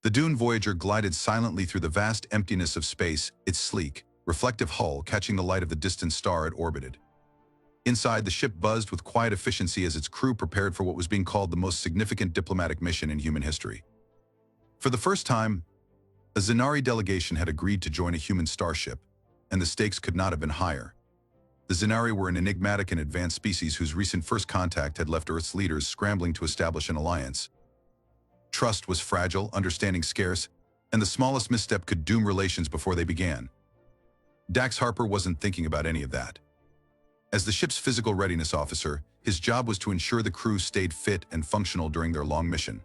The doomed Voyager glided silently through the vast emptiness of space, its sleek, reflective hull catching the light of the distant star it orbited. Inside, the ship buzzed with quiet efficiency as its crew prepared for what was being called the most significant diplomatic mission in human history. For the first time, a Zenari delegation had agreed to join a human starship, and the stakes could not have been higher. The Zenari were an enigmatic and advanced species whose recent first contact had left Earth's leaders scrambling to establish an alliance. Trust was fragile, understanding scarce, and the smallest misstep could doom relations before they began. Dax Harper wasn't thinking about any of that. As the ship's physical readiness officer, his job was to ensure the crew stayed fit and functional during their long mission.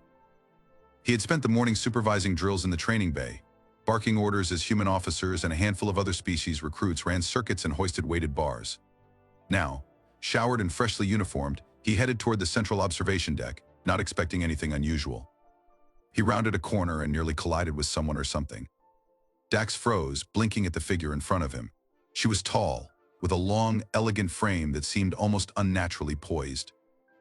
He had spent the morning supervising drills in the training bay, barking orders as human officers and a handful of other species recruits ran circuits and hoisted weighted bars. Now, showered and freshly uniformed, he headed toward the central observation deck, not expecting anything unusual. He rounded a corner and nearly collided with someone or something. Dax froze, blinking at the figure in front of him. She was tall, with a long, elegant frame that seemed almost unnaturally poised.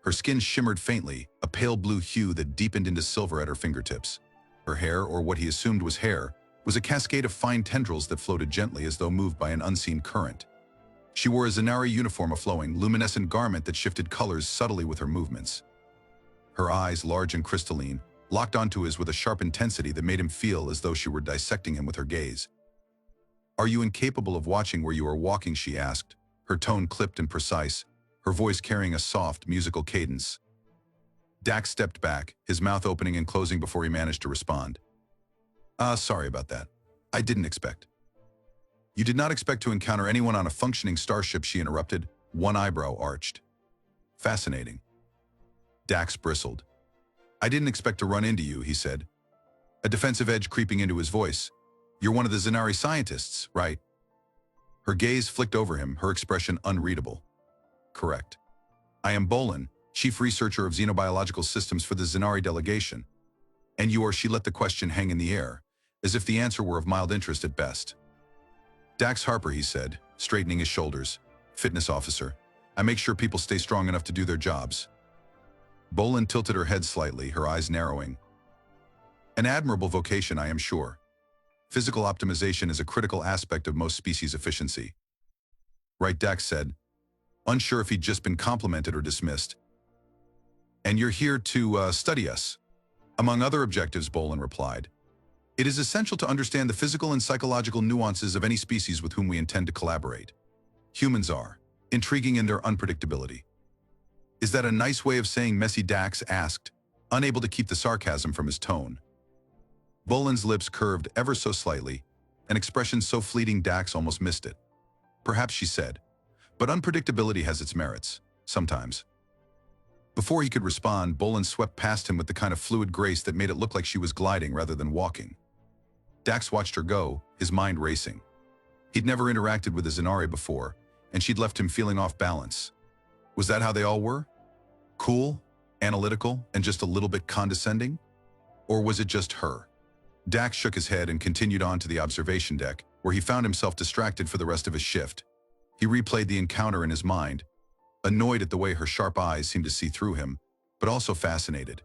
Her skin shimmered faintly, a pale blue hue that deepened into silver at her fingertips. Her hair, or what he assumed was hair, was a cascade of fine tendrils that floated gently as though moved by an unseen current. She wore a Zenari uniform, a flowing, luminescent garment that shifted colors subtly with her movements. Her eyes, large and crystalline, locked onto his with a sharp intensity that made him feel as though she were dissecting him with her gaze. "Are you incapable of watching where you are walking?" she asked, her tone clipped and precise, her voice carrying a soft, musical cadence. Dax stepped back, his mouth opening and closing before he managed to respond. Sorry about that. I didn't expect." "You did not expect to encounter anyone on a functioning starship," she interrupted, one eyebrow arched. "Fascinating." Dax bristled. "I didn't expect to run into you," he said, a defensive edge creeping into his voice. "You're one of the Zenari scientists, right?" Her gaze flicked over him, her expression unreadable. "Correct. I am Bolin, chief researcher of xenobiological systems for the Zenari delegation. And you are..." She let the question hang in the air, as if the answer were of mild interest at best. "Dax Harper," he said, straightening his shoulders. "Fitness officer. I make sure people stay strong enough to do their jobs." Bolin tilted her head slightly, her eyes narrowing. "An admirable vocation, I am sure. Physical optimization is a critical aspect of most species efficiency." "Right," Dax said, unsure if he'd just been complimented or dismissed. "And you're here to study us?" "Among other objectives," Bolin replied. "It is essential to understand the physical and psychological nuances of any species with whom we intend to collaborate. Humans are intriguing in their unpredictability." "Is that a nice way of saying messy?" Dax asked, unable to keep the sarcasm from his tone. Bolin's lips curved ever so slightly, an expression so fleeting Dax almost missed it. "Perhaps," she said, "but unpredictability has its merits, sometimes." Before he could respond, Bolin swept past him with the kind of fluid grace that made it look like she was gliding rather than walking. Dax watched her go, his mind racing. He'd never interacted with a Zenari before, and she'd left him feeling off balance. Was that how they all were? Cool, analytical, and just a little bit condescending? Or was it just her? Dax shook his head and continued on to the observation deck, where he found himself distracted for the rest of his shift. He replayed the encounter in his mind, annoyed at the way her sharp eyes seemed to see through him, but also fascinated.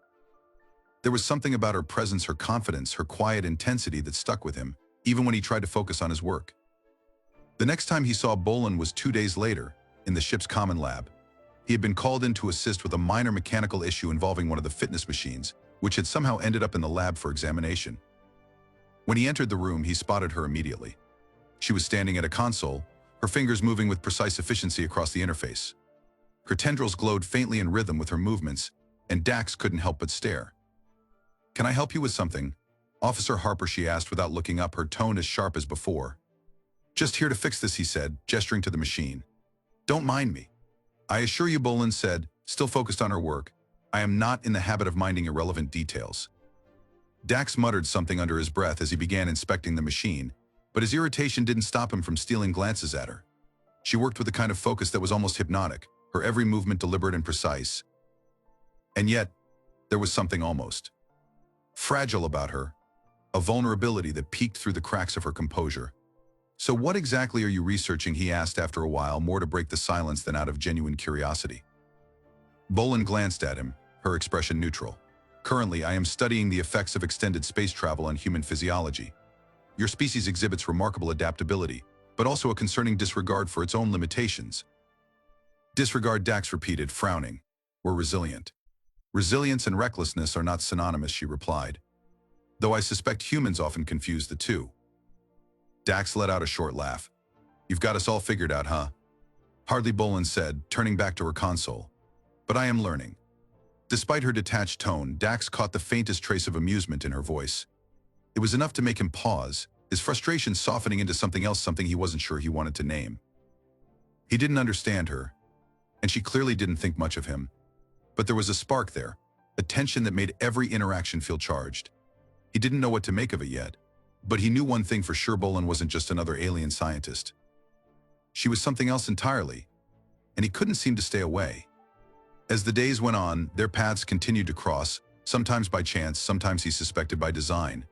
There was something about her presence, her confidence, her quiet intensity that stuck with him, even when he tried to focus on his work. The next time he saw Bolin was 2 days later, in the ship's common lab. He had been called in to assist with a minor mechanical issue involving one of the fitness machines, which had somehow ended up in the lab for examination. When he entered the room, he spotted her immediately. She was standing at a console, her fingers moving with precise efficiency across the interface. Her tendrils glowed faintly in rhythm with her movements, and Dax couldn't help but stare. "Can I help you with something, Officer Harper?" she asked without looking up, her tone as sharp as before. "Just here to fix this," he said, gesturing to the machine. "Don't mind me." "I assure you," Bolin said, still focused on her work, "I am not in the habit of minding irrelevant details." Dax muttered something under his breath as he began inspecting the machine, but his irritation didn't stop him from stealing glances at her. She worked with a kind of focus that was almost hypnotic, her every movement deliberate and precise. And yet, there was something almost fragile about her, a vulnerability that peeked through the cracks of her composure. "So what exactly are you researching?" he asked after a while, more to break the silence than out of genuine curiosity. Bolin glanced at him, her expression neutral. Currently, I am studying the effects of extended space travel on human physiology. Your species exhibits remarkable adaptability, but also a concerning disregard for its own limitations. Disregard, Dax repeated, frowning. We're resilient. Resilience and recklessness are not synonymous, she replied, though I suspect humans often confuse the two. Dax let out a short laugh. You've got us all figured out, huh? Hardly, Bolin said, turning back to her console. But I am learning. Despite her detached tone, Dax caught the faintest trace of amusement in her voice. It was enough to make him pause, his frustration softening into something else, something he wasn't sure he wanted to name. He didn't understand her, and she clearly didn't think much of him. But there was a spark there, a tension that made every interaction feel charged. He didn't know what to make of it yet, but he knew one thing for sure: Bolin wasn't just another alien scientist. She was something else entirely, and he couldn't seem to stay away. As the days went on, their paths continued to cross, sometimes by chance, sometimes he suspected by design.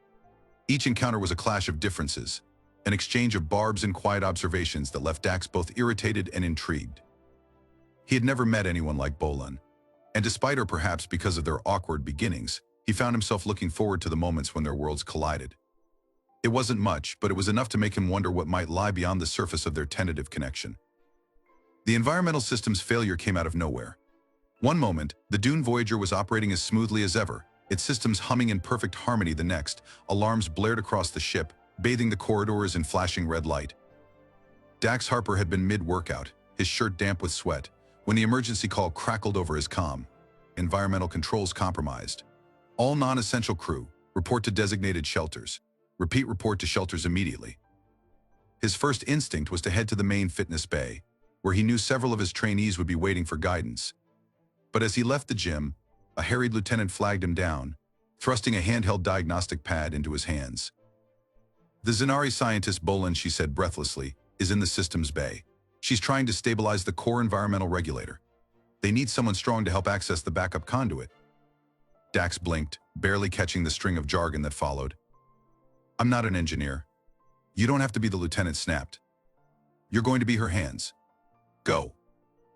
Each encounter was a clash of differences, an exchange of barbs and quiet observations that left Dax both irritated and intrigued. He had never met anyone like Bolin, and despite or perhaps because of their awkward beginnings, he found himself looking forward to the moments when their worlds collided. It wasn't much, but it was enough to make him wonder what might lie beyond the surface of their tentative connection. The environmental system's failure came out of nowhere. One moment, the Dune Voyager was operating as smoothly as ever, its systems humming in perfect harmony. The next, alarms blared across the ship, bathing the corridors in flashing red light. Dax Harper had been mid-workout, his shirt damp with sweat, when the emergency call crackled over his comm. Environmental controls compromised. All non-essential crew, report to designated shelters. Repeat, report to shelters immediately. His first instinct was to head to the main fitness bay, where he knew several of his trainees would be waiting for guidance. But as he left the gym, a harried lieutenant flagged him down, thrusting a handheld diagnostic pad into his hands. The Zenari scientist, Bolin, she said breathlessly, is in the systems bay. She's trying to stabilize the core environmental regulator. They need someone strong to help access the backup conduit. Dax blinked, barely catching the string of jargon that followed. I'm not an engineer. You don't have to be, the lieutenant snapped. You're going to be her hands. Go.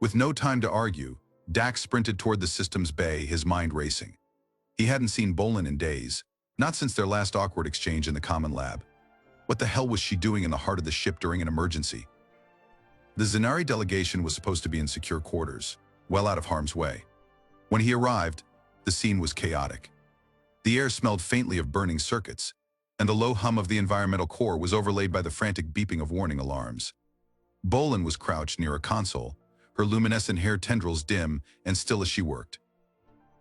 With no time to argue, Dax sprinted toward the systems bay, his mind racing. He hadn't seen Bolin in days, not since their last awkward exchange in the common lab. What the hell was she doing in the heart of the ship during an emergency? The Zenari delegation was supposed to be in secure quarters, well out of harm's way. When he arrived, the scene was chaotic. The air smelled faintly of burning circuits, and the low hum of the environmental core was overlaid by the frantic beeping of warning alarms. Bolin was crouched near a console, her luminescent hair tendrils dim and still as she worked.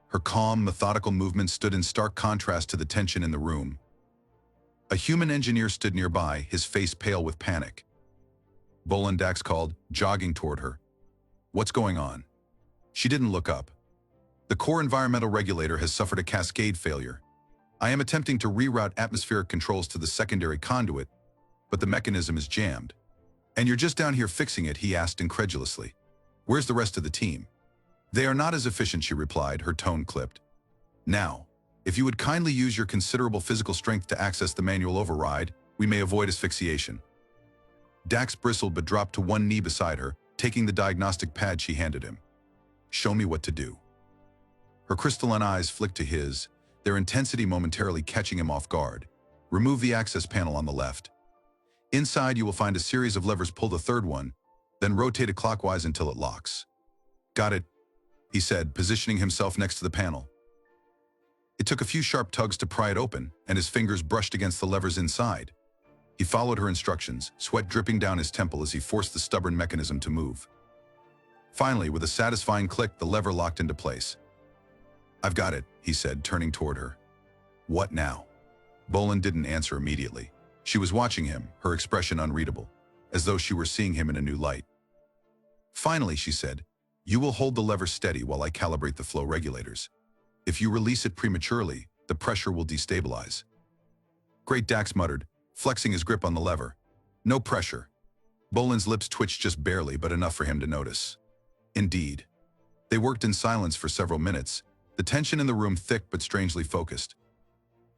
Her calm, methodical movements stood in stark contrast to the tension in the room. A human engineer stood nearby, his face pale with panic. Bolin, Dax called, jogging toward her. What's going on? She didn't look up. The core environmental regulator has suffered a cascade failure. I am attempting to reroute atmospheric controls to the secondary conduit, but the mechanism is jammed. And you're just down here fixing it, he asked incredulously. Where's the rest of the team? They are not as efficient, she replied, her tone clipped. Now, if you would kindly use your considerable physical strength to access the manual override, we may avoid asphyxiation. Dax bristled but dropped to one knee beside her, taking the diagnostic pad she handed him. Show me what to do. Her crystalline eyes flicked to his, their intensity momentarily catching him off guard. Remove the access panel on the left. Inside you will find a series of levers. Pull the third one, then rotate it clockwise until it locks. Got it, he said, positioning himself next to the panel. It took a few sharp tugs to pry it open, and his fingers brushed against the levers inside. He followed her instructions, sweat dripping down his temple as he forced the stubborn mechanism to move. Finally, with a satisfying click, the lever locked into place. I've got it, he said, turning toward her. What now? Bolin didn't answer immediately. She was watching him, her expression unreadable, as though she were seeing him in a new light. Finally, she said, you will hold the lever steady while I calibrate the flow regulators. If you release it prematurely, the pressure will destabilize. Great, Dax muttered, flexing his grip on the lever. No pressure. Bolin's lips twitched just barely, but enough for him to notice. Indeed. They worked in silence for several minutes, the tension in the room thick but strangely focused.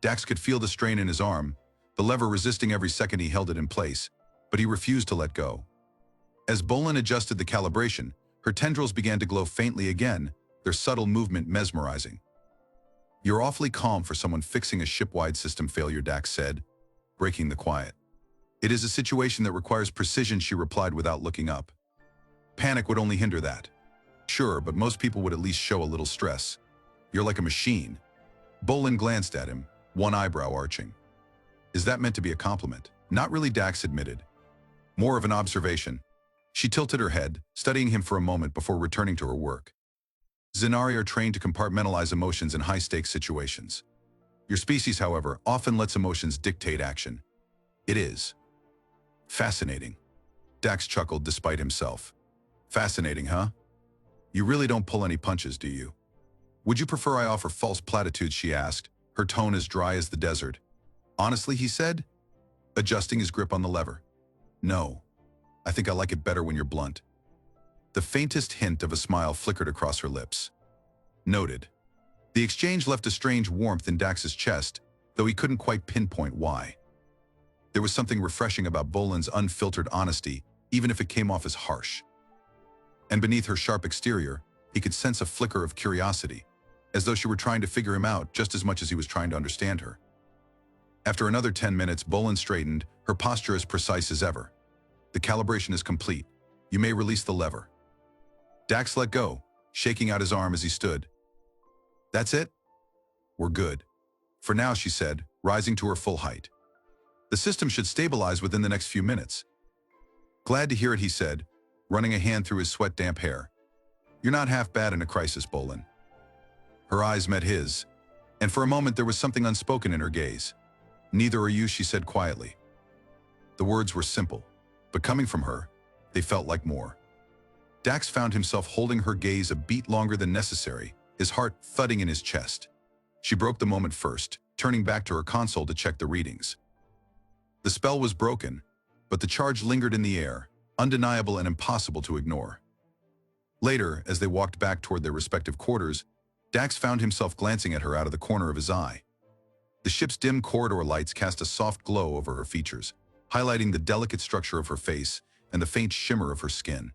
Dax could feel the strain in his arm, the lever resisting every second he held it in place, but he refused to let go. As Bolin adjusted the calibration, her tendrils began to glow faintly again, their subtle movement mesmerizing. You're awfully calm for someone fixing a ship-wide system failure, Dax said, breaking the quiet. It is a situation that requires precision, she replied without looking up. Panic would only hinder that. Sure, but most people would at least show a little stress. You're like a machine. Bolin glanced at him, one eyebrow arching. Is that meant to be a compliment? Not really, Dax admitted. More of an observation. She tilted her head, studying him for a moment before returning to her work. Zenari are trained to compartmentalize emotions in high-stakes situations. Your species, however, often lets emotions dictate action. It is fascinating. Dax chuckled despite himself. Fascinating, huh? You really don't pull any punches, do you? Would you prefer I offer false platitudes, she asked, her tone as dry as the desert. Honestly, he said, adjusting his grip on the lever. No, I think I like it better when you're blunt. The faintest hint of a smile flickered across her lips. Noted. The exchange left a strange warmth in Dax's chest, though he couldn't quite pinpoint why. There was something refreshing about Bolin's unfiltered honesty, even if it came off as harsh. And beneath her sharp exterior, he could sense a flicker of curiosity, as though she were trying to figure him out just as much as he was trying to understand her. After another 10 minutes, Bolin straightened, her posture as precise as ever. The calibration is complete. You may release the lever. Dax let go, shaking out his arm as he stood. That's it? We're good. For now, she said, rising to her full height. The system should stabilize within the next few minutes. Glad to hear it, he said, running a hand through his sweat-damp hair. You're not half bad in a crisis, Bolin. Her eyes met his, and for a moment there was something unspoken in her gaze. Neither are you, she said quietly. The words were simple, but coming from her, they felt like more. Dax found himself holding her gaze a beat longer than necessary, his heart thudding in his chest. She broke the moment first, turning back to her console to check the readings. The spell was broken, but the charge lingered in the air, undeniable and impossible to ignore. Later, as they walked back toward their respective quarters, Dax found himself glancing at her out of the corner of his eye. The ship's dim corridor lights cast a soft glow over her features, highlighting the delicate structure of her face and the faint shimmer of her skin.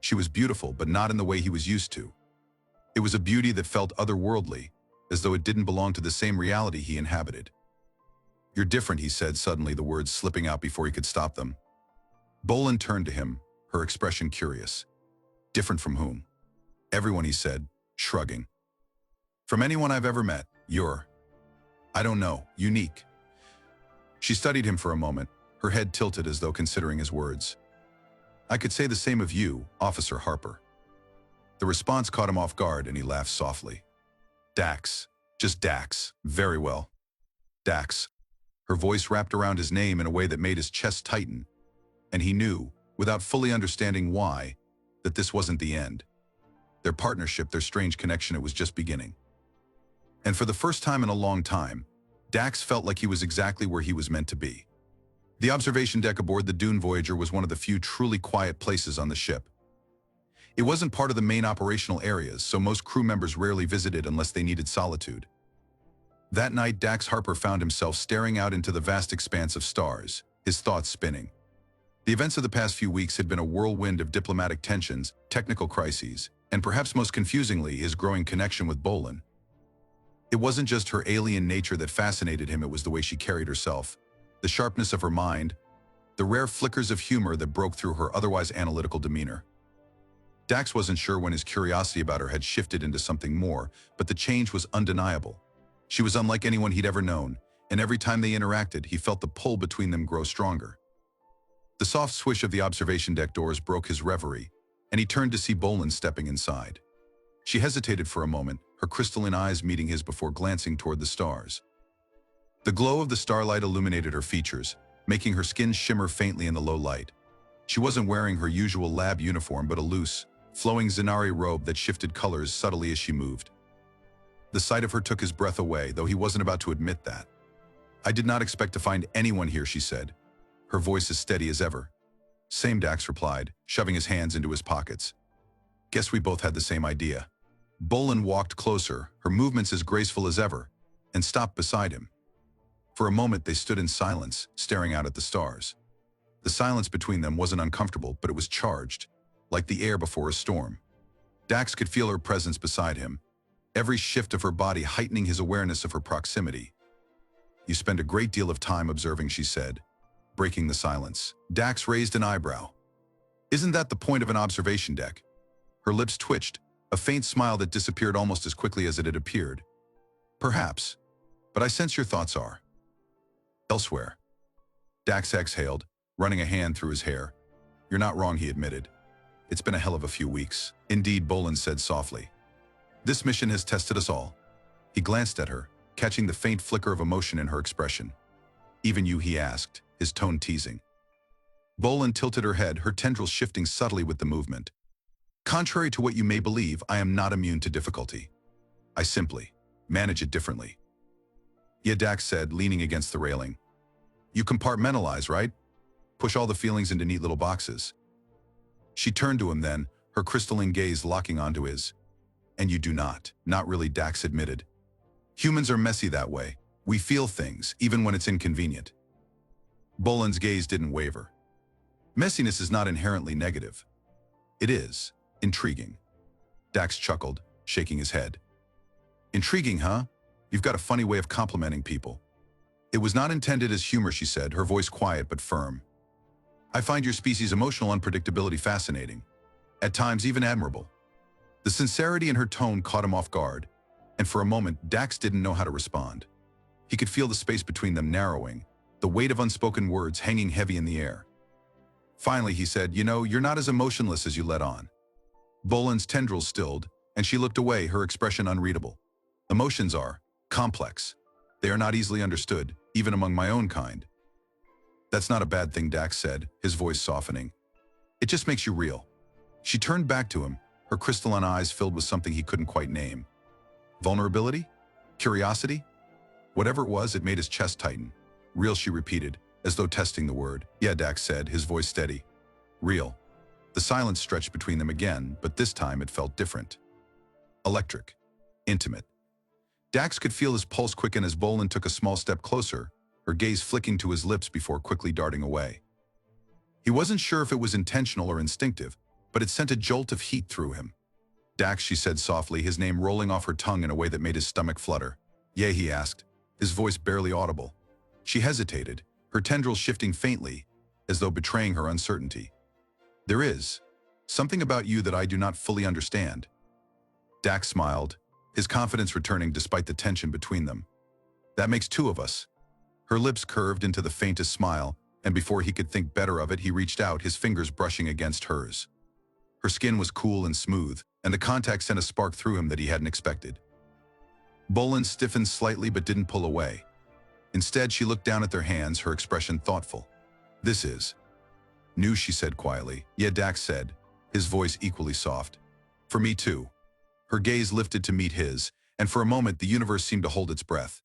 She was beautiful, but not in the way he was used to. It was a beauty that felt otherworldly, as though it didn't belong to the same reality he inhabited. You're different, he said, suddenly the words slipping out before he could stop them. Bolin turned to him, her expression curious. Different from whom? Everyone, he said, shrugging. From anyone I've ever met, you're, I don't know, unique. She studied him for a moment, her head tilted as though considering his words. I could say the same of you, Officer Harper. The response caught him off guard and he laughed softly. Dax. Just Dax. Very well. Dax. Her voice wrapped around his name in a way that made his chest tighten, and he knew, without fully understanding why, that this wasn't the end. Their partnership, their strange connection, it was just beginning. And for the first time in a long time, Dax felt like he was exactly where he was meant to be. The observation deck aboard the Dune Voyager was one of the few truly quiet places on the ship. It wasn't part of the main operational areas, so most crew members rarely visited unless they needed solitude. That night, Dax Harper found himself staring out into the vast expanse of stars, his thoughts spinning. The events of the past few weeks had been a whirlwind of diplomatic tensions, technical crises, and perhaps most confusingly, his growing connection with Bolin. It wasn't just her alien nature that fascinated him, it was the way she carried herself, the sharpness of her mind, the rare flickers of humor that broke through her otherwise analytical demeanor. Dax wasn't sure when his curiosity about her had shifted into something more, but the change was undeniable. She was unlike anyone he'd ever known, and every time they interacted, he felt the pull between them grow stronger. The soft swish of the observation deck doors broke his reverie, and he turned to see Bolin stepping inside. She hesitated for a moment, her crystalline eyes meeting his before glancing toward the stars. The glow of the starlight illuminated her features, making her skin shimmer faintly in the low light. She wasn't wearing her usual lab uniform, but a loose, flowing Zenari robe that shifted colors subtly as she moved. The sight of her took his breath away, though he wasn't about to admit that. I did not expect to find anyone here, she said, her voice as steady as ever. Same, Dax replied, shoving his hands into his pockets. Guess we both had the same idea. Bolin walked closer, her movements as graceful as ever, and stopped beside him. For a moment they stood in silence, staring out at the stars. The silence between them wasn't uncomfortable, but it was charged, like the air before a storm. Dax could feel her presence beside him, every shift of her body heightening his awareness of her proximity. "You spend a great deal of time observing," she said, breaking the silence. Dax raised an eyebrow. "Isn't that the point of an observation deck?" Her lips twitched, a faint smile that disappeared almost as quickly as it had appeared. "Perhaps, but I sense your thoughts are elsewhere." Dax exhaled, running a hand through his hair. "You're not wrong," he admitted. "It's been a hell of a few weeks." "Indeed," Bolin said softly. "This mission has tested us all." He glanced at her, catching the faint flicker of emotion in her expression. "Even you?" he asked, his tone teasing. Bolin tilted her head, her tendrils shifting subtly with the movement. "Contrary to what you may believe, I am not immune to difficulty. I simply manage it differently." "Yeah," Dax said, leaning against the railing. "You compartmentalize, right? Push all the feelings into neat little boxes." She turned to him then, her crystalline gaze locking onto his. "And you do not." "Not really," Dax admitted. "Humans are messy that way. We feel things, even when it's inconvenient." Bolin's gaze didn't waver. "Messiness is not inherently negative. It is intriguing." Dax chuckled, shaking his head. "Intriguing, huh? You've got a funny way of complimenting people." "It was not intended as humor," she said, her voice quiet but firm. "I find your species' emotional unpredictability fascinating, at times even admirable." The sincerity in her tone caught him off guard, and for a moment Dax didn't know how to respond. He could feel the space between them narrowing, the weight of unspoken words hanging heavy in the air. Finally he said, "You know, you're not as emotionless as you let on." Bolin's tendrils stilled, and she looked away, her expression unreadable. "Emotions are complex. They are not easily understood, even among my own kind." "That's not a bad thing," Dax said, his voice softening. "It just makes you real." She turned back to him, her crystalline eyes filled with something he couldn't quite name. Vulnerability? Curiosity? Whatever it was, it made his chest tighten. "Real," she repeated, as though testing the word. "Yeah," Dax said, his voice steady. "Real." The silence stretched between them again, but this time it felt different. Electric. Intimate. Dax could feel his pulse quicken as Bolin took a small step closer, her gaze flicking to his lips before quickly darting away. He wasn't sure if it was intentional or instinctive, but it sent a jolt of heat through him. "Dax," she said softly, his name rolling off her tongue in a way that made his stomach flutter. "Yeah," he asked, his voice barely audible. She hesitated, her tendrils shifting faintly, as though betraying her uncertainty. "There is something about you that I do not fully understand." Dax smiled, his confidence returning despite the tension between them. "That makes two of us." Her lips curved into the faintest smile, and before he could think better of it, he reached out, his fingers brushing against hers. Her skin was cool and smooth, and the contact sent a spark through him that he hadn't expected. Bolin stiffened slightly but didn't pull away. Instead, she looked down at their hands, her expression thoughtful. "This is new," she said quietly. "Yeah," Dax said, his voice equally soft. "For me too." Her gaze lifted to meet his, and for a moment the universe seemed to hold its breath.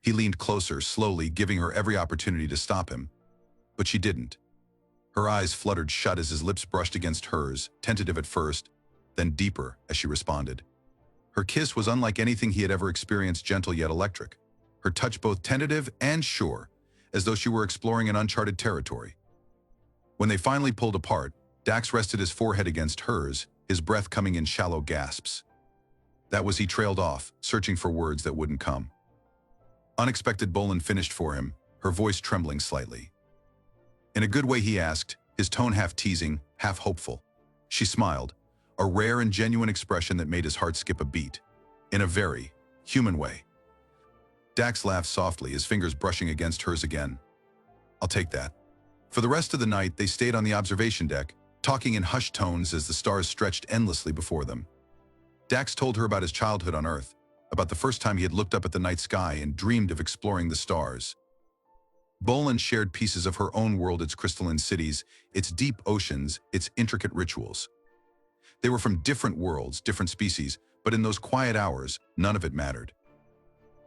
He leaned closer, slowly, giving her every opportunity to stop him. But she didn't. Her eyes fluttered shut as his lips brushed against hers, tentative at first, then deeper as she responded. Her kiss was unlike anything he had ever experienced, gentle yet electric. Her touch both tentative and sure, as though she were exploring an uncharted territory. When they finally pulled apart, Dax rested his forehead against hers, his breath coming in shallow gasps. That was he trailed off, searching for words that wouldn't come. Unexpected, Bolin finished for him, her voice trembling slightly. "In a good way," he asked, his tone half teasing, half hopeful. She smiled, a rare and genuine expression that made his heart skip a beat. "In a very human way." Dax laughed softly, his fingers brushing against hers again. "I'll take that." For the rest of the night, they stayed on the observation deck, talking in hushed tones as the stars stretched endlessly before them. Dax told her about his childhood on Earth, about the first time he had looked up at the night sky and dreamed of exploring the stars. Bolin shared pieces of her own world, its crystalline cities, its deep oceans, its intricate rituals. They were from different worlds, different species, but in those quiet hours, none of it mattered.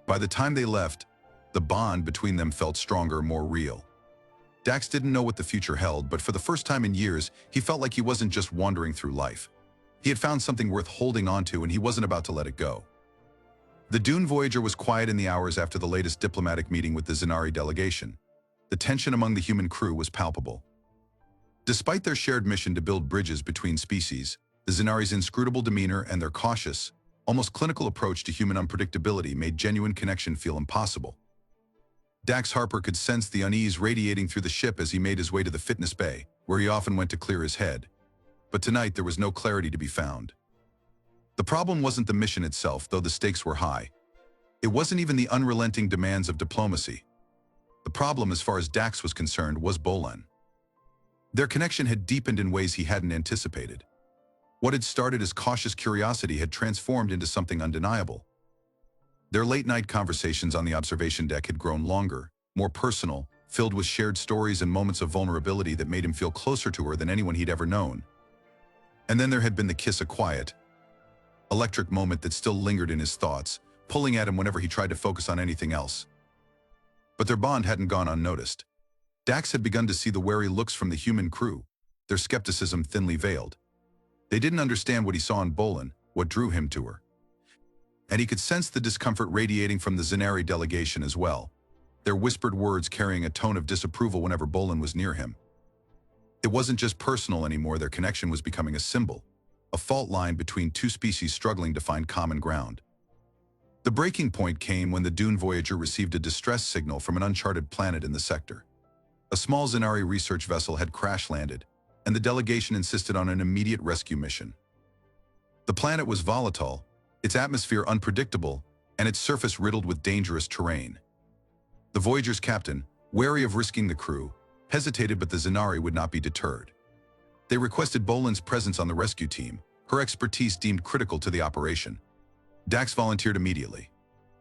By the time they left, the bond between them felt stronger, more real. Dax didn't know what the future held, but for the first time in years, he felt like he wasn't just wandering through life. He had found something worth holding onto, and he wasn't about to let it go. The Dune Voyager was quiet in the hours after the latest diplomatic meeting with the Zenari delegation. The tension among the human crew was palpable. Despite their shared mission to build bridges between species, the Zenari's inscrutable demeanor and their cautious, almost clinical approach to human unpredictability made genuine connection feel impossible. Dax Harper could sense the unease radiating through the ship as he made his way to the fitness bay, where he often went to clear his head. But tonight there was no clarity to be found. The problem wasn't the mission itself, though the stakes were high. It wasn't even the unrelenting demands of diplomacy. The problem, as far as Dax was concerned, was Bolin. Their connection had deepened in ways he hadn't anticipated. What had started as cautious curiosity had transformed into something undeniable. Their late-night conversations on the observation deck had grown longer, more personal, filled with shared stories and moments of vulnerability that made him feel closer to her than anyone he'd ever known. And then there had been the kiss, a quiet, electric moment that still lingered in his thoughts, pulling at him whenever he tried to focus on anything else. But their bond hadn't gone unnoticed. Dax had begun to see the wary looks from the human crew, their skepticism thinly veiled. They didn't understand what he saw in Bolin, what drew him to her. And he could sense the discomfort radiating from the Zenari delegation as well, their whispered words carrying a tone of disapproval whenever Bolin was near him. It wasn't just personal anymore, their connection was becoming a symbol, a fault line between two species struggling to find common ground. The breaking point came when the Dune Voyager received a distress signal from an uncharted planet in the sector. A small Zenari research vessel had crash-landed, and the delegation insisted on an immediate rescue mission. The planet was volatile, its atmosphere unpredictable, and its surface riddled with dangerous terrain. The Voyager's captain, wary of risking the crew, hesitated, but the Zenari would not be deterred. They requested Bolin's presence on the rescue team, her expertise deemed critical to the operation. Dax volunteered immediately.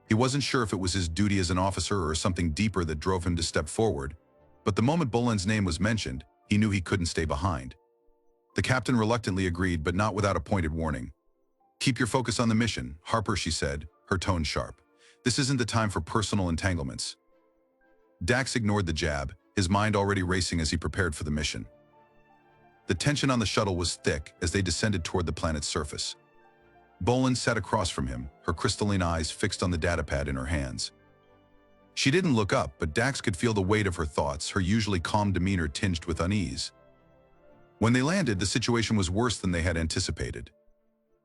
He wasn't sure if it was his duty as an officer or something deeper that drove him to step forward, but the moment Bolin's name was mentioned, he knew he couldn't stay behind. The captain reluctantly agreed, but not without a pointed warning. "Keep your focus on the mission, Harper," she said, her tone sharp. "This isn't the time for personal entanglements." Dax ignored the jab, his mind already racing as he prepared for the mission. The tension on the shuttle was thick as they descended toward the planet's surface. Bolin sat across from him, her crystalline eyes fixed on the datapad in her hands. She didn't look up, but Dax could feel the weight of her thoughts, her usually calm demeanor tinged with unease. When they landed, the situation was worse than they had anticipated.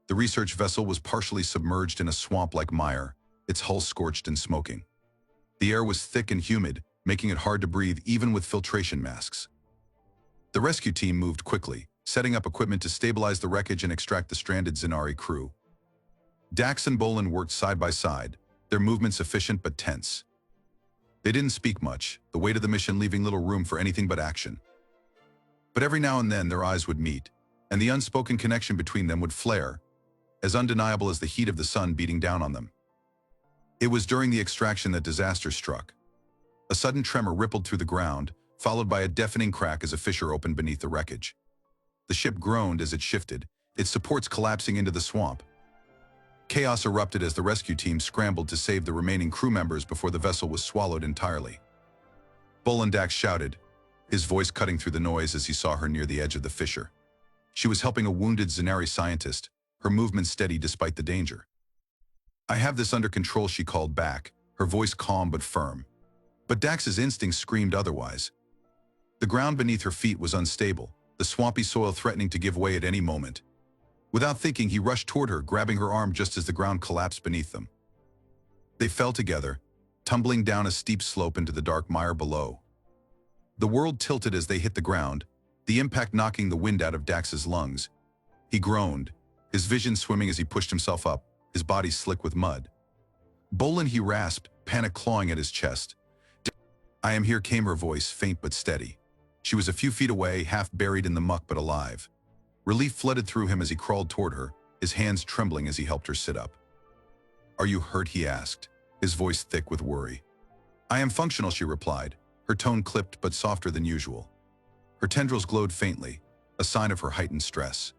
The research vessel was partially submerged in a swamp-like mire, its hull scorched and smoking. The air was thick and humid, making it hard to breathe even with filtration masks. The rescue team moved quickly, setting up equipment to stabilize the wreckage and extract the stranded Zenari crew. Dax and Bolin worked side by side, their movements efficient but tense. They didn't speak much, the weight of the mission leaving little room for anything but action. But every now and then their eyes would meet, and the unspoken connection between them would flare, as undeniable as the heat of the sun beating down on them. It was during the extraction that disaster struck. A sudden tremor rippled through the ground, followed by a deafening crack as a fissure opened beneath the wreckage. The ship groaned as it shifted, its supports collapsing into the swamp. Chaos erupted as the rescue team scrambled to save the remaining crew members before the vessel was swallowed entirely. Bolin Dax shouted, his voice cutting through the noise as he saw her near the edge of the fissure. She was helping a wounded Zenari scientist, her movement steady despite the danger. "I have this under control," she called back, her voice calm but firm. But Dax's instincts screamed otherwise. The ground beneath her feet was unstable, the swampy soil threatening to give way at any moment. Without thinking, he rushed toward her, grabbing her arm just as the ground collapsed beneath them. They fell together, tumbling down a steep slope into the dark mire below. The world tilted as they hit the ground, the impact knocking the wind out of Dax's lungs. He groaned, his vision swimming as he pushed himself up, his body slick with mud. "Bolin," he rasped, panic clawing at his chest. "I am here," came her voice, faint but steady. She was a few feet away, half buried in the muck but alive. Relief flooded through him as he crawled toward her, his hands trembling as he helped her sit up. "Are you hurt?" he asked, his voice thick with worry. "I am functional," she replied, her tone clipped but softer than usual. Her tendrils glowed faintly, a sign of her heightened stress.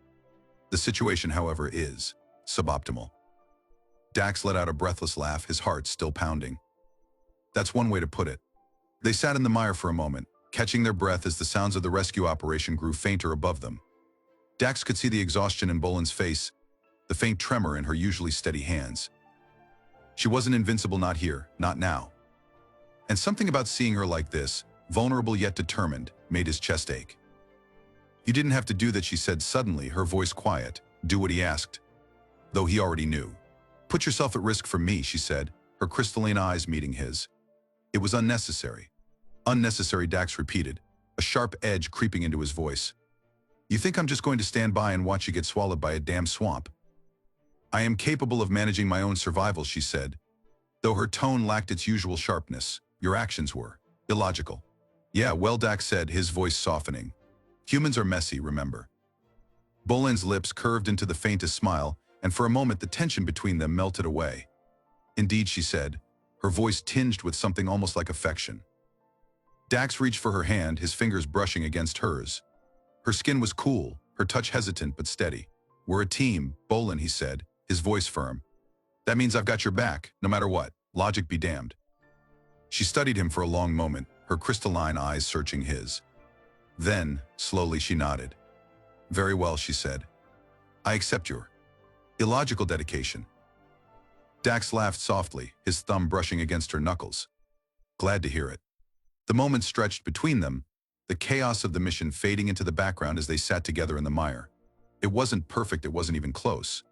"The situation, however, is suboptimal." Dax let out a breathless laugh, his heart still pounding. "That's one way to put it." They sat in the mire for a moment, catching their breath as the sounds of the rescue operation grew fainter above them. Dax could see the exhaustion in Bolin's face, the faint tremor in her usually steady hands. She wasn't invincible, not here, not now. And something about seeing her like this, vulnerable yet determined, made his chest ache. "You didn't have to do that," she said suddenly, her voice quiet. "Do what he asked." Though he already knew. Put yourself at risk for me, she said, her crystalline eyes meeting his. It was unnecessary. Unnecessary, Dax repeated, a sharp edge creeping into his voice. You think I'm just going to stand by and watch you get swallowed by a damn swamp? I am capable of managing my own survival, she said, though her tone lacked its usual sharpness. Your actions were illogical. Yeah, well, Dax said, his voice softening. Humans are messy, remember. Bolin's lips curved into the faintest smile, and for a moment the tension between them melted away. Indeed, she said, her voice tinged with something almost like affection. Dax reached for her hand, his fingers brushing against hers. Her skin was cool, her touch hesitant but steady. We're a team, Bolin, he said, his voice firm. That means I've got your back, no matter what. Logic be damned. She studied him for a long moment, her crystalline eyes searching his. Then, slowly, she nodded. Very well, she said. I accept your illogical dedication. Dax laughed softly, his thumb brushing against her knuckles. Glad to hear it. The moment stretched between them, the chaos of the mission fading into the background as they sat together in the mire. It wasn't perfect, it wasn't even close.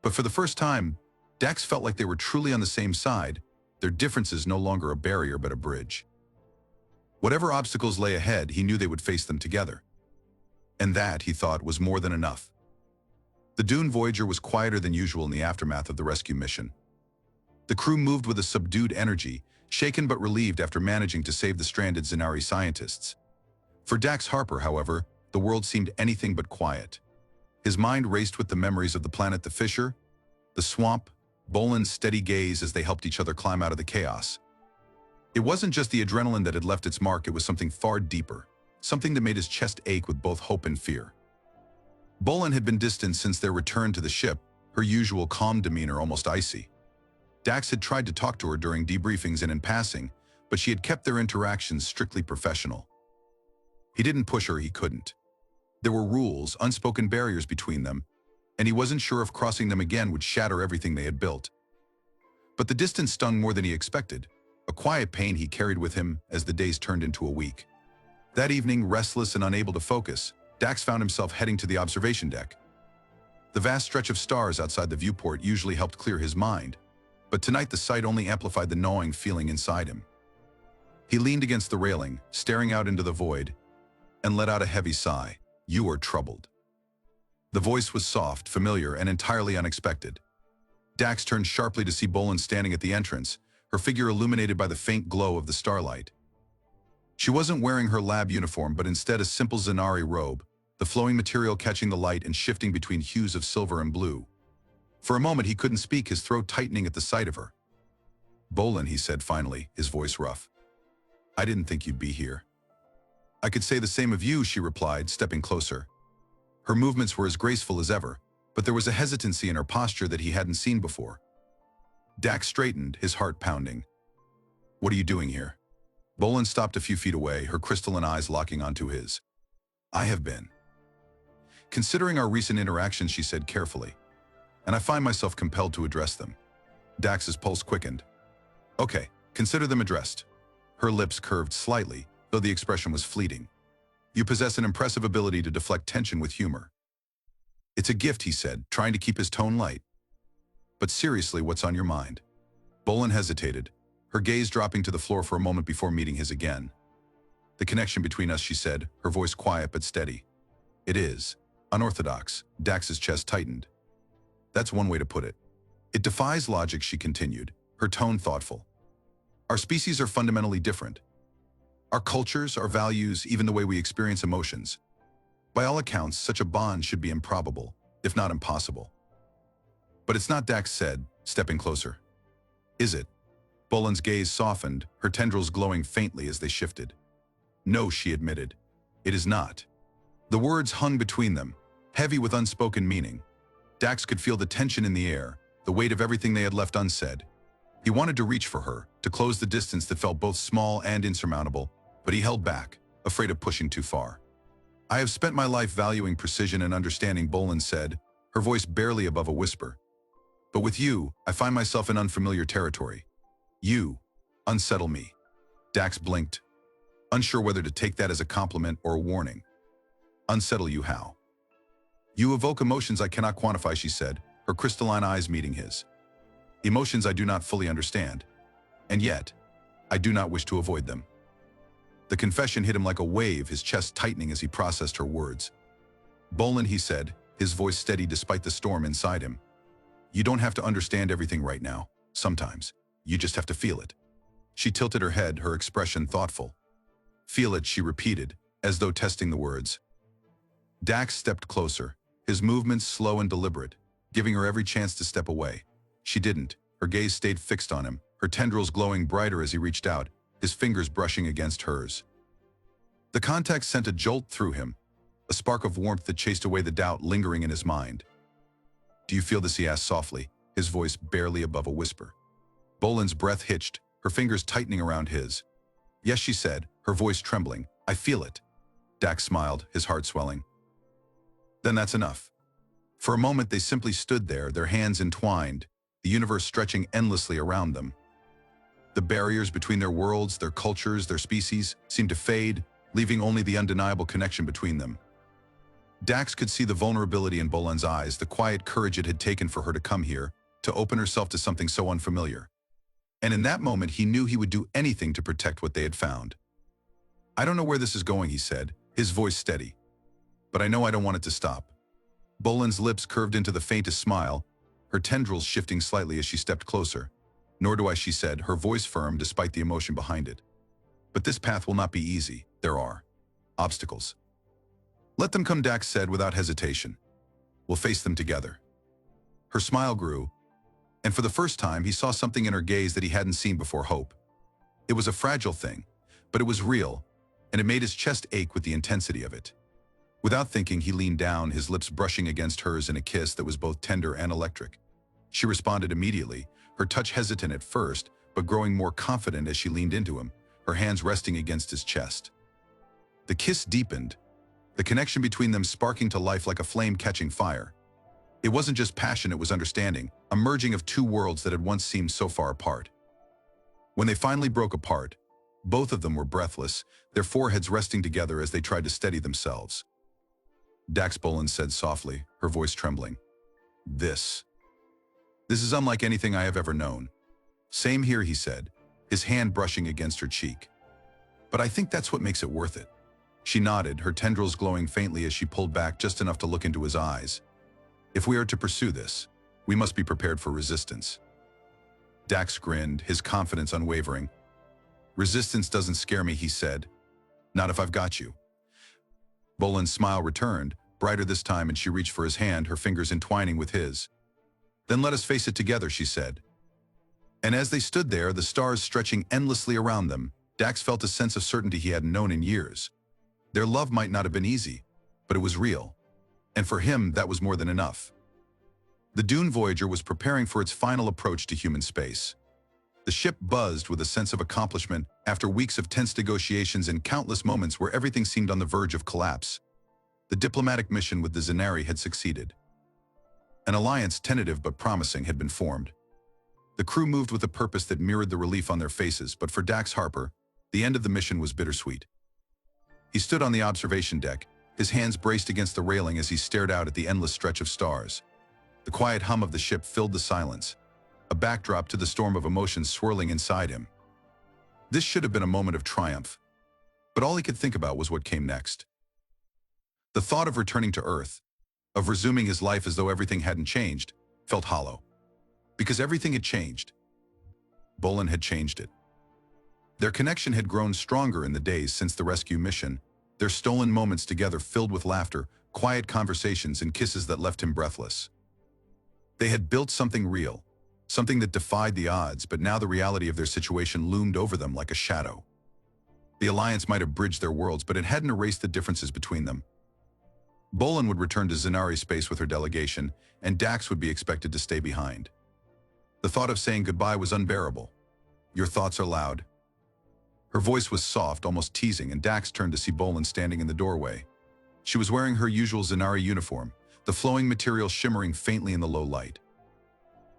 But for the first time, Dax felt like they were truly on the same side, their differences no longer a barrier but a bridge. Whatever obstacles lay ahead, he knew they would face them together. And that, he thought, was more than enough. The Dune Voyager was quieter than usual in the aftermath of the rescue mission. The crew moved with a subdued energy, shaken but relieved after managing to save the stranded Zenari scientists. For Dax Harper, however, the world seemed anything but quiet. His mind raced with the memories of the planet the Fissure, the swamp, Bolin's steady gaze as they helped each other climb out of the chaos. It wasn't just the adrenaline that had left its mark, it was something far deeper, something that made his chest ache with both hope and fear. Bolin had been distant since their return to the ship, her usual calm demeanor almost icy. Dax had tried to talk to her during debriefings and in passing, but she had kept their interactions strictly professional. He didn't push her, he couldn't. There were rules, unspoken barriers between them, and he wasn't sure if crossing them again would shatter everything they had built. But the distance stung more than he expected, a quiet pain he carried with him as the days turned into a week. That evening, restless and unable to focus, Dax found himself heading to the observation deck. The vast stretch of stars outside the viewport usually helped clear his mind, but tonight the sight only amplified the gnawing feeling inside him. He leaned against the railing, staring out into the void, and let out a heavy sigh. You are troubled. The voice was soft, familiar, and entirely unexpected. Dax turned sharply to see Bolin standing at the entrance, her figure illuminated by the faint glow of the starlight. She wasn't wearing her lab uniform, but instead a simple Zenari robe, the flowing material catching the light and shifting between hues of silver and blue. For a moment he couldn't speak, his throat tightening at the sight of her. Bolin, he said finally, his voice rough. I didn't think you'd be here. I could say the same of you, she replied, stepping closer. Her movements were as graceful as ever, but there was a hesitancy in her posture that he hadn't seen before. Dax straightened, his heart pounding. What are you doing here? Bolin stopped a few feet away, her crystalline eyes locking onto his. I have been considering our recent interactions, she said carefully, and I find myself compelled to address them. Dax's pulse quickened. Okay, consider them addressed. Her lips curved slightly, though the expression was fleeting. You possess an impressive ability to deflect tension with humor. It's a gift, he said, trying to keep his tone light. But seriously, what's on your mind? Bolin hesitated, her gaze dropping to the floor for a moment before meeting his again. The connection between us, she said, her voice quiet but steady. It is unorthodox. Dax's chest tightened. That's one way to put it. It defies logic, she continued, her tone thoughtful. Our species are fundamentally different. Our cultures, our values, even the way we experience emotions. By all accounts, such a bond should be improbable, if not impossible. But it's not, Dax said, stepping closer. Is it? Bolin's gaze softened, her tendrils glowing faintly as they shifted. No, she admitted. It is not. The words hung between them, heavy with unspoken meaning. Dax could feel the tension in the air, the weight of everything they had left unsaid. He wanted to reach for her, to close the distance that felt both small and insurmountable, but he held back, afraid of pushing too far. I have spent my life valuing precision and understanding, Bolin said, her voice barely above a whisper. But with you, I find myself in unfamiliar territory. You unsettle me. Dax blinked, unsure whether to take that as a compliment or a warning. Unsettle you how? You evoke emotions I cannot quantify, she said, her crystalline eyes meeting his. Emotions I do not fully understand. And yet, I do not wish to avoid them. The confession hit him like a wave, his chest tightening as he processed her words. Bolin, he said, his voice steady despite the storm inside him. You don't have to understand everything right now. Sometimes, you just have to feel it. She tilted her head, her expression thoughtful. Feel it, she repeated, as though testing the words. Dax stepped closer, his movements slow and deliberate, giving her every chance to step away. She didn't. Her gaze stayed fixed on him, her tendrils glowing brighter as he reached out, his fingers brushing against hers. The contact sent a jolt through him, a spark of warmth that chased away the doubt lingering in his mind. Do you feel this, he asked softly, his voice barely above a whisper. Bolin's breath hitched, her fingers tightening around his. Yes, she said, her voice trembling. I feel it. Dax smiled, his heart swelling. Then that's enough. For a moment they simply stood there, their hands entwined, the universe stretching endlessly around them. The barriers between their worlds, their cultures, their species, seemed to fade, leaving only the undeniable connection between them. Dax could see the vulnerability in Bolin's eyes, the quiet courage it had taken for her to come here, to open herself to something so unfamiliar. And in that moment he knew he would do anything to protect what they had found. I don't know where this is going, he said, his voice steady. But I know I don't want it to stop. Bolin's lips curved into the faintest smile, her tendrils shifting slightly as she stepped closer. Nor do I, she said, her voice firm despite the emotion behind it. But this path will not be easy. There are obstacles. Let them come, Dax said without hesitation. We'll face them together. Her smile grew, and for the first time he saw something in her gaze that he hadn't seen before: hope. It was a fragile thing, but it was real, and it made his chest ache with the intensity of it. Without thinking, he leaned down, his lips brushing against hers in a kiss that was both tender and electric. She responded immediately, her touch hesitant at first, but growing more confident as she leaned into him, her hands resting against his chest. The kiss deepened, the connection between them sparking to life like a flame catching fire. It wasn't just passion, it was understanding, a merging of two worlds that had once seemed so far apart. When they finally broke apart, both of them were breathless, their foreheads resting together as they tried to steady themselves. Dax, Bolin said softly, her voice trembling. This is unlike anything I have ever known. Same here, he said, his hand brushing against her cheek. But I think that's what makes it worth it. She nodded, her tendrils glowing faintly as she pulled back just enough to look into his eyes. If we are to pursue this, we must be prepared for resistance. Dax grinned, his confidence unwavering. Resistance doesn't scare me, he said. Not if I've got you. Bolin's smile returned, brighter this time, and she reached for his hand, her fingers entwining with his. Then let us face it together, she said. And as they stood there, the stars stretching endlessly around them, Dax felt a sense of certainty he hadn't known in years. Their love might not have been easy, but it was real. And for him, that was more than enough. The Dune Voyager was preparing for its final approach to human space. The ship buzzed with a sense of accomplishment after weeks of tense negotiations and countless moments where everything seemed on the verge of collapse. The diplomatic mission with the Zenari had succeeded. An alliance, tentative but promising, had been formed. The crew moved with a purpose that mirrored the relief on their faces, but for Dax Harper, the end of the mission was bittersweet. He stood on the observation deck, his hands braced against the railing as he stared out at the endless stretch of stars. The quiet hum of the ship filled the silence, a backdrop to the storm of emotions swirling inside him. This should have been a moment of triumph, but all he could think about was what came next. The thought of returning to Earth, of resuming his life as though everything hadn't changed, felt hollow. Because everything had changed. Bolin had changed it. Their connection had grown stronger in the days since the rescue mission, their stolen moments together filled with laughter, quiet conversations, and kisses that left him breathless. They had built something real, something that defied the odds, but now the reality of their situation loomed over them like a shadow. The alliance might have bridged their worlds, but it hadn't erased the differences between them. Bolin would return to Zenari space with her delegation, and Dax would be expected to stay behind. The thought of saying goodbye was unbearable. Your thoughts are loud. Her voice was soft, almost teasing, and Dax turned to see Bolin standing in the doorway. She was wearing her usual Zenari uniform, the flowing material shimmering faintly in the low light.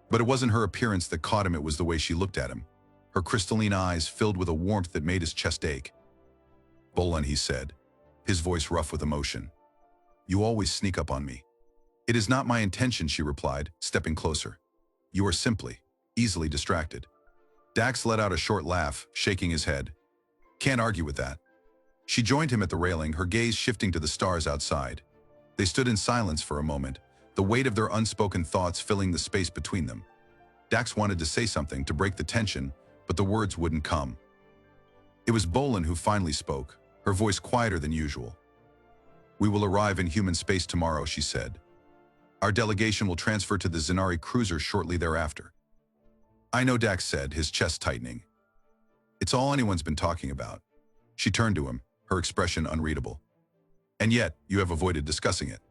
But it wasn't her appearance that caught him, it was the way she looked at him, her crystalline eyes filled with a warmth that made his chest ache. Bolin, he said, his voice rough with emotion. You always sneak up on me. It is not my intention, she replied, stepping closer. You are simply easily distracted. Dax let out a short laugh, shaking his head. Can't argue with that. She joined him at the railing, her gaze shifting to the stars outside. They stood in silence for a moment, the weight of their unspoken thoughts filling the space between them. Dax wanted to say something to break the tension, but the words wouldn't come. It was Bolin who finally spoke, her voice quieter than usual. We will arrive in human space tomorrow, she said. Our delegation will transfer to the Zenari cruiser shortly thereafter. I know, Dax said, his chest tightening. It's all anyone's been talking about. She turned to him, her expression unreadable. And yet, you have avoided discussing it.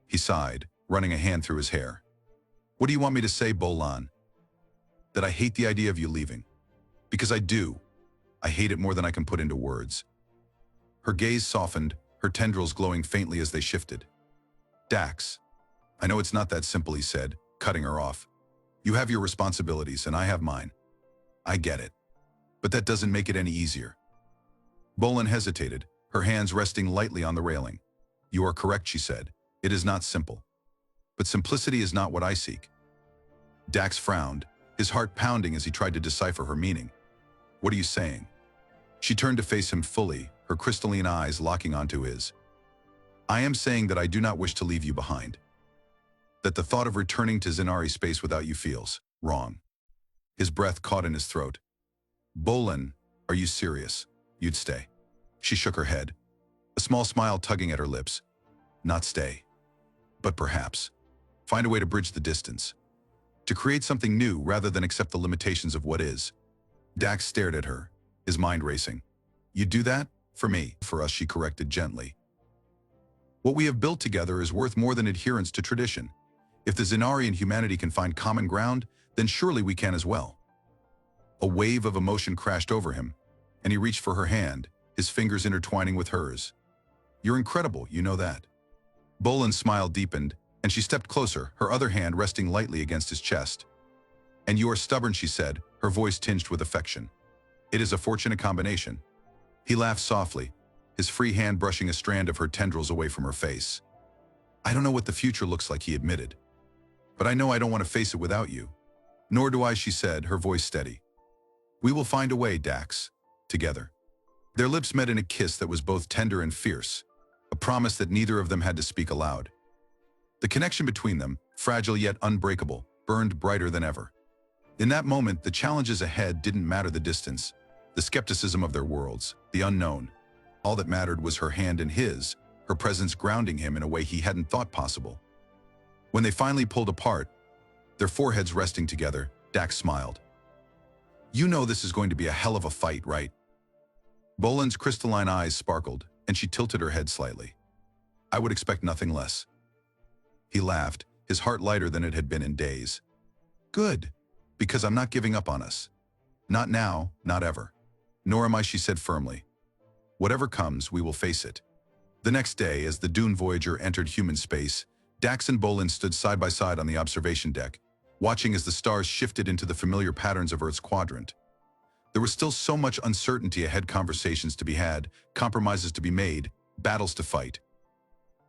He sighed, running a hand through his hair. What do you want me to say, Bolan? That I hate the idea of you leaving. Because I do. I hate it more than I can put into words. Her gaze softened, her tendrils glowing faintly as they shifted. Dax, I know it's not that simple, he said, cutting her off. You have your responsibilities and I have mine. I get it. But that doesn't make it any easier. Bolin hesitated, her hands resting lightly on the railing. You are correct, she said. It is not simple. But simplicity is not what I seek. Dax frowned, his heart pounding as he tried to decipher her meaning. What are you saying? She turned to face him fully, her crystalline eyes locking onto his. I am saying that I do not wish to leave you behind. That the thought of returning to Zenari space without you feels wrong. His breath caught in his throat. Bolin, are you serious? You'd stay. She shook her head, a small smile tugging at her lips. Not stay. But perhaps find a way to bridge the distance. To create something new rather than accept the limitations of what is. Dax stared at her, his mind racing. You do that? For me. For us, she corrected gently. What we have built together is worth more than adherence to tradition. If the Zenari and humanity can find common ground, then surely we can as well. A wave of emotion crashed over him, and he reached for her hand, his fingers intertwining with hers. You're incredible, you know that. Bolin's smile deepened, and she stepped closer, her other hand resting lightly against his chest. And you are stubborn, she said, her voice tinged with affection. It is a fortunate combination. He laughed softly, his free hand brushing a strand of her tendrils away from her face. I don't know what the future looks like, he admitted. But I know I don't want to face it without you. Nor do I, she said, her voice steady. We will find a way, Dax. Together. Their lips met in a kiss that was both tender and fierce, a promise that neither of them had to speak aloud. The connection between them, fragile yet unbreakable, burned brighter than ever. In that moment, the challenges ahead didn't matter, the distance, the skepticism of their worlds, the unknown. All that mattered was her hand in his, her presence grounding him in a way he hadn't thought possible. When they finally pulled apart, their foreheads resting together, Dax smiled. You know this is going to be a hell of a fight, right? Bolin's crystalline eyes sparkled, and she tilted her head slightly. I would expect nothing less. He laughed, his heart lighter than it had been in days. Good, because I'm not giving up on us. Not now, not ever. Nor am I, she said firmly. Whatever comes, we will face it. The next day, as the Dune Voyager entered human space, Dax and Bolin stood side by side on the observation deck, watching as the stars shifted into the familiar patterns of Earth's quadrant. There was still so much uncertainty ahead, conversations to be had, compromises to be made, battles to fight.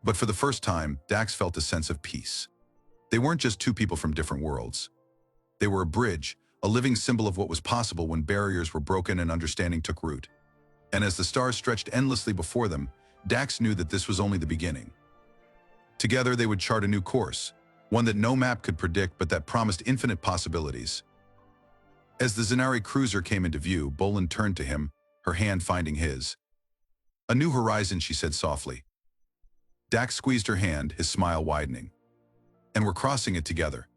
But for the first time, Dax felt a sense of peace. They weren't just two people from different worlds. They were a bridge, a living symbol of what was possible when barriers were broken and understanding took root. And as the stars stretched endlessly before them, Dax knew that this was only the beginning. Together they would chart a new course, one that no map could predict but that promised infinite possibilities. As the Zenari cruiser came into view, Bolin turned to him, her hand finding his. A new horizon, she said softly. Dax squeezed her hand, his smile widening. And we're crossing it together.